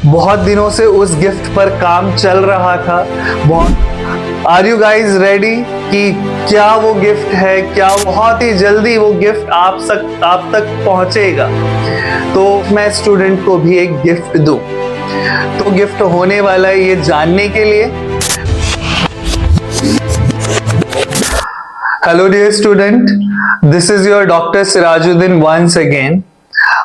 बहुत दिनों से उस गिफ्ट पर काम चल रहा था। आर यू गाइज रेडी कि क्या वो गिफ्ट है, क्या बहुत ही जल्दी वो गिफ्ट आप तक पहुंचेगा। तो मैं स्टूडेंट को भी एक गिफ्ट दूं, तो गिफ्ट होने वाला है ये जानने के लिए। Hello dear student, this is your doctor Sirajuddin once again.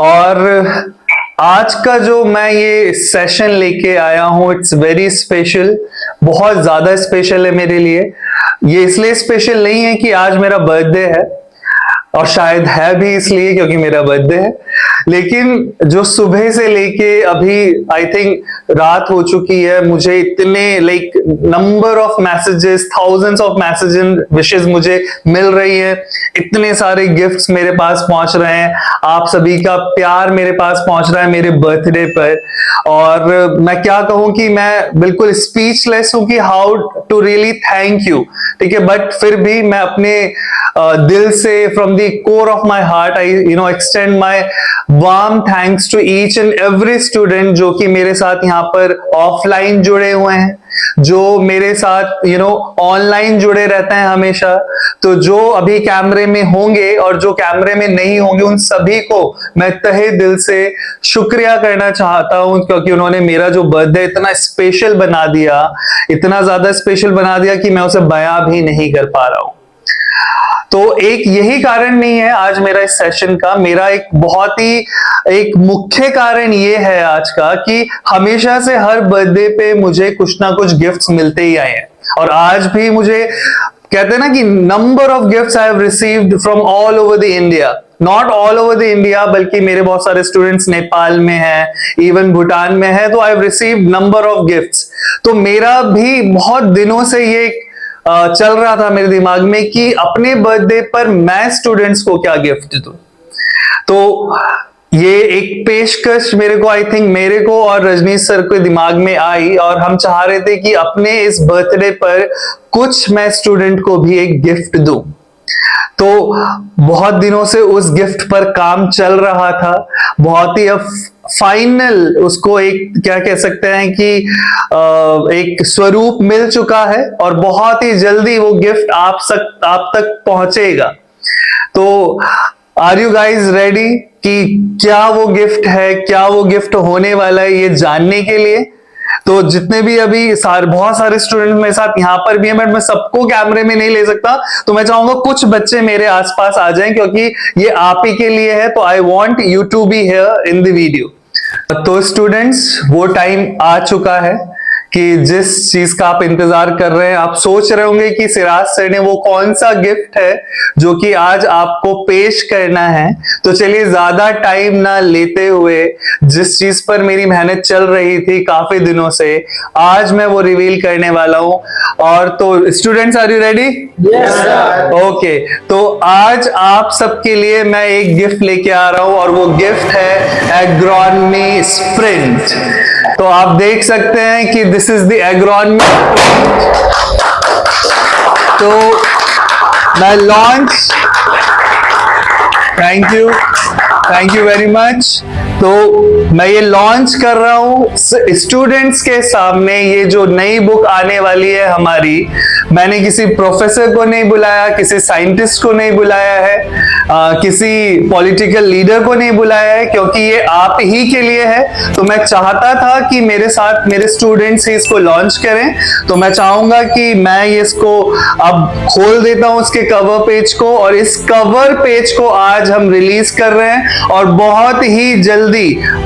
और आज का जो मैं ये सेशन लेके आया हूँ, इट्स वेरी स्पेशल, बहुत ज्यादा स्पेशल है मेरे लिए। ये इसलिए स्पेशल नहीं है कि आज मेरा बर्थडे है, और शायद है भी इसलिए क्योंकि मेरा बर्थडे है, लेकिन जो सुबह से लेके अभी आई थिंक रात हो चुकी है, मुझे इतने number of messages, thousands of message and wishes मुझे मिल रही है, इतने सारे गिफ्ट्स मेरे पास पहुंच रहे हैं, आप सभी का प्यार मेरे पास पहुंच रहा है मेरे बर्थडे पर। और मैं क्या कहूं कि मैं बिल्कुल स्पीचलेस हूं कि how to really thank you, ठीक है। बट फिर भी मैं अपने दिल से, from the core of my heart, I extend my warm thanks to each and every student जो कि मेरे साथ यहाँ पर ऑफलाइन जुड़े हुए हैं, जो मेरे साथ ऑनलाइन जुड़े रहते हैं हमेशा। तो जो अभी कैमरे में होंगे और जो कैमरे में नहीं होंगे, उन सभी को मैं तहे दिल से शुक्रिया करना चाहता हूं, क्योंकि उन्होंने मेरा जो बर्थडे इतना स्पेशल बना दिया, इतना ज्यादा स्पेशल बना दिया कि मैं उसे बयां भी नहीं कर पा रहा हूं। तो एक यही कारण नहीं है आज मेरा इस सेशन का, मेरा एक बहुत ही एक मुख्य कारण ये है आज का कि हमेशा से हर बर्थडे पे मुझे कुछ ना कुछ गिफ्ट्स मिलते ही आए हैं। और आज भी मुझे कहते हैं ना कि number of gifts I have received from all over the India, not all over the India, बल्कि मेरे बहुत सारे स्टूडेंट्स नेपाल में हैं, इवन भूटान में है, तो I have received number of gifts. तो मेरा भी बहुत दिनों से ये चल रहा था मेरे दिमाग में कि अपने बर्थडे पर मैं स्टूडेंट्स को क्या गिफ्ट दूं। तो ये एक पेशकश मेरे को, आई थिंक मेरे को और रजनीश सर के दिमाग में आई, और हम चाह रहे थे कि अपने इस बर्थडे पर कुछ मैं स्टूडेंट को भी एक गिफ्ट दूं। तो बहुत दिनों से उस गिफ्ट पर काम चल रहा था, बहुत ही अब फाइनल उसको एक क्या कह सकते हैं कि एक स्वरूप मिल चुका है, और बहुत ही जल्दी वो गिफ्ट आप तक पहुंचेगा। तो आर यू गाइज रेडी कि क्या वो गिफ्ट है, क्या वो गिफ्ट होने वाला है ये जानने के लिए। तो जितने भी अभी बहुत सारे स्टूडेंट मेरे साथ यहाँ पर भी हैं, बट मैं सबको कैमरे में नहीं ले सकता, तो मैं चाहूंगा कुछ बच्चे मेरे आसपास आ जाएं, क्योंकि ये आप ही के लिए है। तो I want you to be here in the video. तो स्टूडेंट्स, वो टाइम आ चुका है कि जिस चीज का आप इंतजार कर रहे हैं, आप सोच रहे होंगे कि सिराज सर ने वो कौन सा गिफ्ट है जो कि आज आपको पेश करना है। तो चलिए ज्यादा टाइम ना लेते हुए, जिस चीज पर मेरी मेहनत चल रही थी काफी दिनों से, आज मैं वो रिवील करने वाला हूं। और तो students, are you ready? Yes sir. Okay, तो आज आप सबके लिए मैं एक गिफ्ट लेके आ रहा हूं, और वो गिफ्ट है एग्रोनॉमी स्प्रिंट। तो आप देख सकते हैं कि दिस इज द एग्रोनॉमी। तो मैं launch, thank you very much. तो मैं ये लॉन्च कर रहा हूं स्टूडेंट्स के सामने। ये जो नई बुक आने वाली है हमारी, मैंने किसी प्रोफेसर को नहीं बुलाया, किसी साइंटिस्ट को नहीं बुलाया है, किसी पॉलिटिकल लीडर को नहीं बुलाया है, क्योंकि ये आप ही के लिए है। तो मैं चाहता था कि मेरे साथ मेरे स्टूडेंट्स ही इसको लॉन्च करें। तो मैं चाहूंगा कि मैं ये इसको अब खोल देता हूं, इसके कवर पेज को, और इस कवर पेज को आज हम रिलीज कर रहे हैं, और बहुत ही जल्दी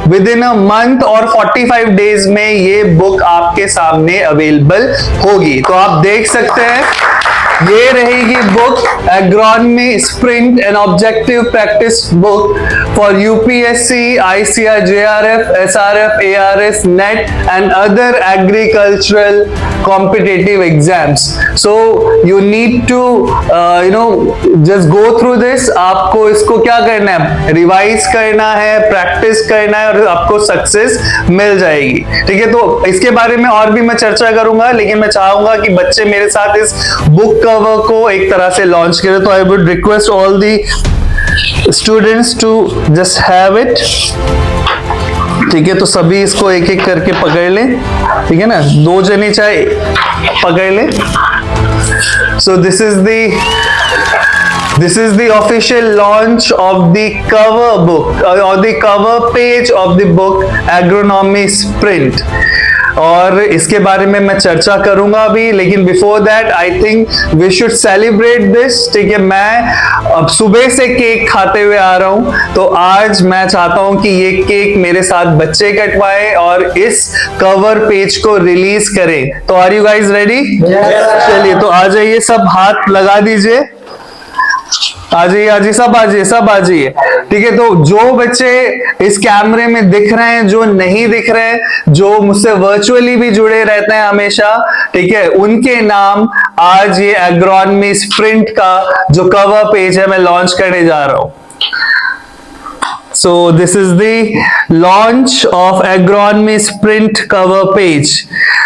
विद इन अ मंथ और 45 डेज में ये बुक आपके सामने अवेलेबल होगी। तो आप देख सकते हैं, ये रहेगी book agronomy sprint, an objective practice book for UPSC, ICR, JRF, SRF, ARS, NET and other agricultural competitive exams. So you need to just go through this. आपको इसको क्या करना है, रिवाइज करना है, प्रैक्टिस करना है, और आपको सक्सेस मिल जाएगी। ठीक है, तो इसके बारे में और भी मैं चर्चा करूंगा, लेकिन मैं चाहूंगा कि बच्चे मेरे साथ इस बुक कवर को एक तरह से लॉन्च करें। तो I would request all the students to just have it. ठीक है, तो सभी इसको एक एक करके पकड़ ले, ठीक है ना, 2 जने चाहे पकड़ ले। So this is the official launch of the cover book or the cover page of the book Agronomy Sprint, और इसके बारे में मैं चर्चा करूंगा अभी, लेकिन before that I think we should celebrate this. ठीक है, मैं अब सुबह से केक खाते हुए आ रहा हूं, तो आज मैं चाहता हूं कि ये केक मेरे साथ बच्चे कटवाए और इस कवर पेज को रिलीज करें। तो आर यू गाइज रेडी? चलिए, तो आ जाइए, सब हाथ लगा दीजिए, आ जाइए, सब आ जाइए। ठीक है, तो जो बच्चे इस कैमरे में दिख रहे हैं, जो नहीं दिख रहे हैं, जो मुझसे वर्चुअली भी जुड़े रहते हैं हमेशा, ठीक है, उनके नाम आज ये एग्रोनॉमी स्प्रिंट का जो कवर पेज है मैं लॉन्च करने जा रहा हूं। So this is the launch of Agronomy Sprint cover page.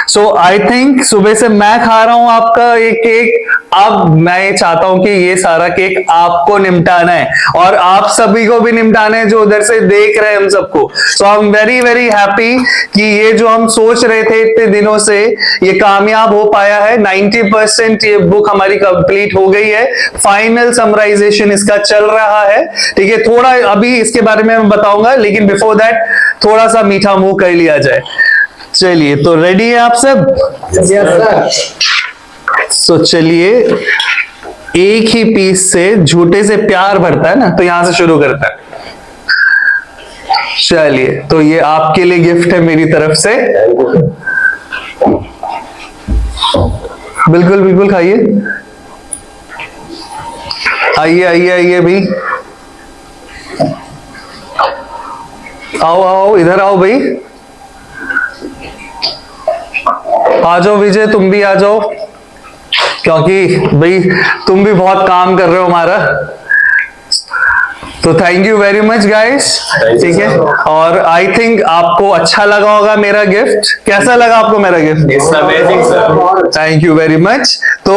So I think सुबह से मैं खा रहा हूं आपका ये केक, अब मैं चाहता हूं कि ये सारा केक आपको निपटाना है और आप सभी को भी निपटाना है जो उधर से देख रहे हैं हम सबको। So I'm very very happy कि ये जो हम सोच रहे थे इतने दिनों से ये कामयाब हो पाया है। 90% ये बुक हमारी कंप्लीट हो गई है, फाइनल समराइजेशन इसका चल रहा है। ठीक है, थोड़ा अभी इसके बारे में मैं बताऊंगा, लेकिन बिफोर दैट थोड़ा सा मीठा मुंह कर लिया जाए। चलिए, तो रेडी है आप सब? सो चलिए, एक ही पीस से झूठे से प्यार भरता है ना, तो यहां से शुरू करता है। चलिए, तो ये आपके लिए गिफ्ट है मेरी तरफ से। बिल्कुल बिल्कुल खाइए, आइए आइए आइए भी, आओ आओ, इधर आओ भाई, आ जाओ विजय, तुम भी आ जाओ, क्योंकि भाई तुम भी बहुत काम कर रहे हो हमारा। तो thank you very much guys, ठीक है, और आई थिंक आपको अच्छा लगा होगा मेरा गिफ्ट। कैसा लगा आपको मेरा gift? It's amazing sir, thank you very much. तो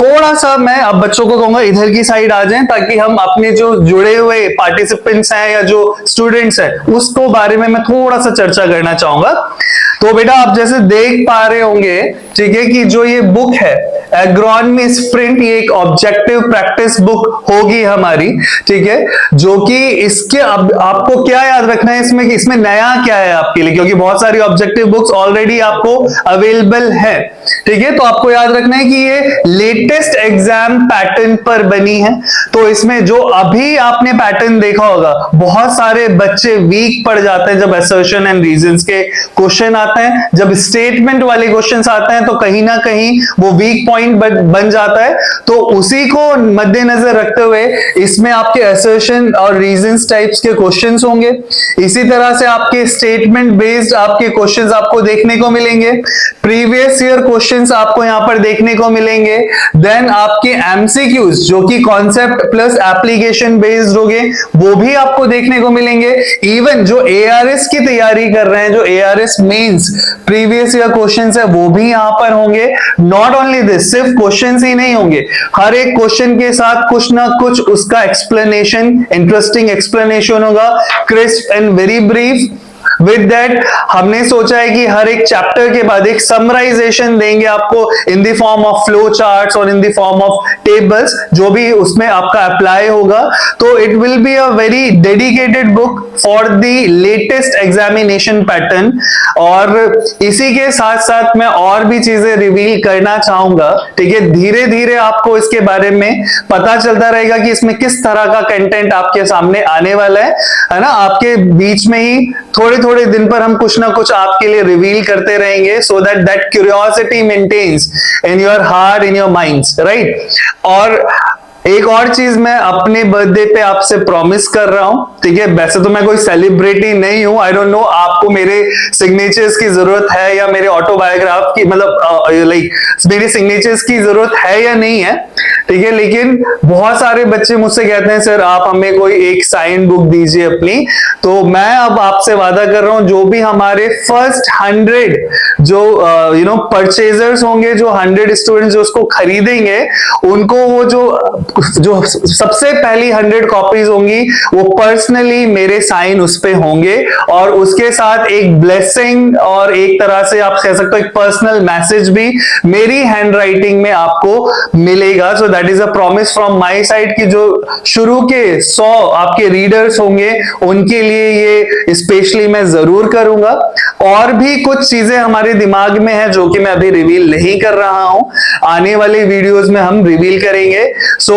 थोड़ा सा मैं अब बच्चों को कहूंगा इधर की साइड आ जाएं, ताकि हम अपने जो जुड़े हुए पार्टिसिपेंट्स हैं या जो स्टूडेंट्स हैं उसको बारे में मैं थोड़ा सा चर्चा करना चाहूंगा। तो बेटा, आप जैसे देख पा रहे होंगे, ठीक है, कि जो ये बुक है एग्रोनॉमी स्प्रिंट, ये एक ऑब्जेक्टिव प्रैक्टिस बुक होगी हमारी, ठीक है, जो कि इसके अब आपको क्या याद रखना है इसमें, कि इसमें नया क्या है आपके लिए, क्योंकि बहुत सारी ऑब्जेक्टिव बुक्स ऑलरेडी आपको अवेलेबल है। ठीक है, तो आपको याद रखना है कि ये लेटेस्ट एग्जाम पैटर्न पर बनी है। तो इसमें जो अभी आपने पैटर्न देखा होगा, बहुत सारे बच्चे वीक पड़ जाते हैं जब असर्शन एंड रीजंस के क्वेश्चन आते हैं, जब स्टेटमेंट वाले क्वेश्चंस आते हैं, तो कहीं ना कहीं वो वीक पॉइंट बन जाता है। तो उसी को मद्देनजर रखते हुए इसमें आपके असर्शन और रीजंस टाइप्स के क्वेश्चंस होंगे। इसी तरह से आपके स्टेटमेंट बेस्ड आपके क्वेश्चंस आपको देखने को मिलेंगे, प्रीवियस ईयर क्वेश्चंस आपको यहां पर देखने को मिलेंगे, देन आपके एमसीक्यूज जो कि कॉन्सेप्ट प्लस एप्लीकेशन बेस्ड होंगे, वो भी आपको देखने को मिलेंगे। इवन जो एआरएस की तैयारी कर रहे हैं, जो ARS mains previous year questions है, वो भी यहां पर होंगे। नॉट ओनली दिस, सिर्फ क्वेश्चंस ही नहीं होंगे, हर एक क्वेश्चन के साथ कुछ ना कुछ उसका एक्सप्लेनेशन, इंटरेस्टिंग एक्सप्लेनेशन होगा, crisp and very brief. With that हमने सोचा है कि हर एक चैप्टर के बाद एक समराइजेशन देंगे आपको in the form of flow charts और in the form of tables, जो भी उसमें आपका अप्लाई होगा। तो it will be a very dedicated book for the latest examination pattern. और इसी के साथ साथ मैं और भी चीजें रिवील करना चाहूंगा, ठीक है, धीरे धीरे आपको इसके बारे में पता चलता रहेगा कि इसमें किस तरह का कंटेंट आपके सामने आने वाला है ना। आपके बीच में ही थोड़े थोड़े दिन पर हम कुछ ना कुछ आपके लिए रिवील करते रहेंगे, so that that curiosity maintains in your heart, in your minds, right. और एक और चीज मैं अपने बर्थडे पे आपसे प्रॉमिस कर रहा हूं, ठीक है, वैसे तो मैं कोई सेलिब्रिटी नहीं हूं, आई डोंट नो आपको मेरे सिग्नेचर्स की जरूरत है या मेरे ऑटोबायोग्राफ की, मतलब लाइक मेरे सिग्नेचर्स की जरूरत है या नहीं है, ठीक है, लेकिन बहुत सारे बच्चे मुझसे कहते हैं सर आप हमें कोई एक साइन बुक दीजिए अपनी। तो मैं अब आपसे वादा कर रहा हूं, जो भी हमारे फर्स्ट 100 जो परचेजर्स होंगे, जो 100 स्टूडेंट्स जो उसको खरीदेंगे, उनको वो जो जो सबसे पहली 100 कॉपीज होंगी वो पर्सनली मेरे साइन उस पे होंगे, और उसके साथ एक ब्लेसिंग और एक तरह से आप कह सकते हो एक पर्सनल मैसेज भी मेरी हैंड राइटिंग में आपको मिलेगा। So that is a promise from my side कि जो शुरू के 100 आपके रीडर्स होंगे उनके लिए ये स्पेशली मैं जरूर करूंगा। और भी कुछ चीजें हमारे दिमाग में है जो कि मैं अभी रिवील नहीं कर रहा हूं, आने वाले वीडियोस में हम रिवील करेंगे। So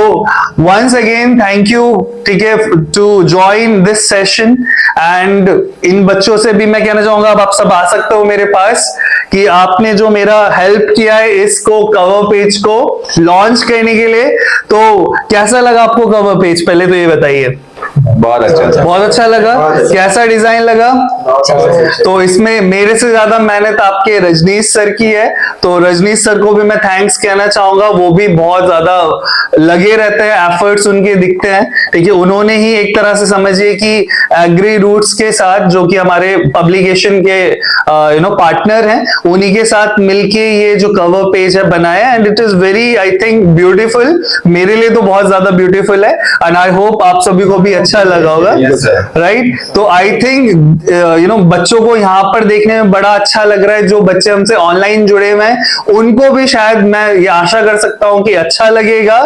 once again thank you, ठीक है, to join this session. And इन बच्चों से भी मैं कहना चाहूंगा अब आप सब आ सकते हो मेरे पास, कि आपने जो मेरा हेल्प किया है इसको कवर पेज को लॉन्च करने के लिए। तो कैसा लगा आपको कवर पेज, पहले तो ये बताइए। बहुत अच्छा, बहुत अच्छा लगा। कैसा डिजाइन लगा? तो इसमें मेरे से ज्यादा मेहनत आपके रजनीश सर की है, तो रजनीश सर को भी मैं थैंक्स कहना चाहूंगा। वो भी बहुत ज्यादा लगे रहते हैं, एफर्ट्स उनके दिखते हैं, ठीक है। उन्होंने ही एक तरह से समझिए कि एग्री रूट्स के साथ, जो कि हमारे पब्लिकेशन के पार्टनर हैं, उन्हीं के साथ मिलके ये जो कवर पेज है बनाया, and it is very I think beautiful. मेरे लिए तो बहुत ज्यादा ब्यूटीफुल है, एंड आई होप आप सभी को भी अच्छा लगा होगा, राइट? तो आई थिंक बच्चों को यहाँ पर देखने में बड़ा अच्छा लग रहा है। जो बच्चे हमसे ऑनलाइन जुड़े हुए हैं उनको भी शायद मैं ये आशा कर सकता हूँ कि अच्छा लगेगा।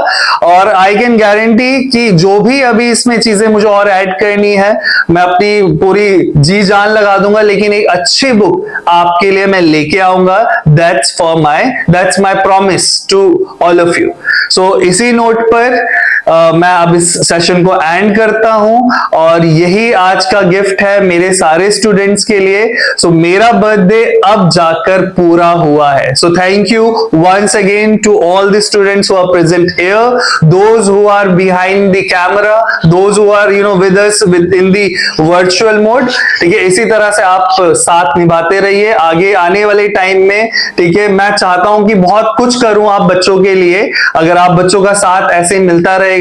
और आई कैन गारंटी कि जो भी अभी इसमें चीजें मुझे और ऐड करनी है मैं अपनी पूरी जी जान लगा दूंगा, लेकिन एक अच्छी बुक आपके लिए मैं लेके आऊंगा। That's my promise to all of you. So इसी नोट पर मैं अब इस सेशन को एंड करता हूं, और यही आज का गिफ्ट है मेरे सारे स्टूडेंट्स के लिए। सो मेरा बर्थडे अब जाकर पूरा हुआ है। So thank you once again to all the students who are present here, those who are behind the camera, those who are with us in the virtual mode, ठीक है। इसी तरह से आप साथ निभाते रहिए आगे आने वाले टाइम में, ठीक है। मैं चाहता हूं कि बहुत कुछ करूं आप बच्चों के लिए। अगर आप बच्चों का साथ ऐसे मिलता रहेगा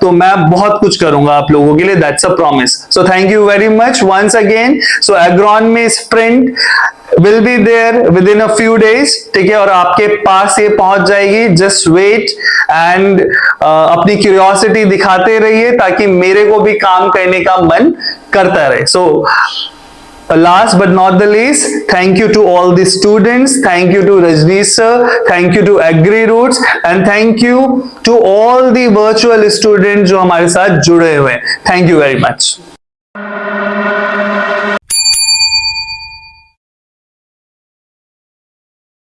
तो मैं बहुत कुछ करूंगा आप लोगों के लिए, that's a promise. So thank you very much once again. So agronomy sprint will be there within a few days, ठीक है, और आपके पास ये पहुंच जाएगी। जस्ट वेट एंड अपनी क्यूरियोसिटी दिखाते रहिए ताकि मेरे को भी काम करने का मन करता रहे। सो last but not the least, thank you to all the students, thank you to Rajneesh sir, thank you to Agri Roots, and thank you to all the virtual students जो हमारे साथ जुड़े हुए हैं। Thank you very much.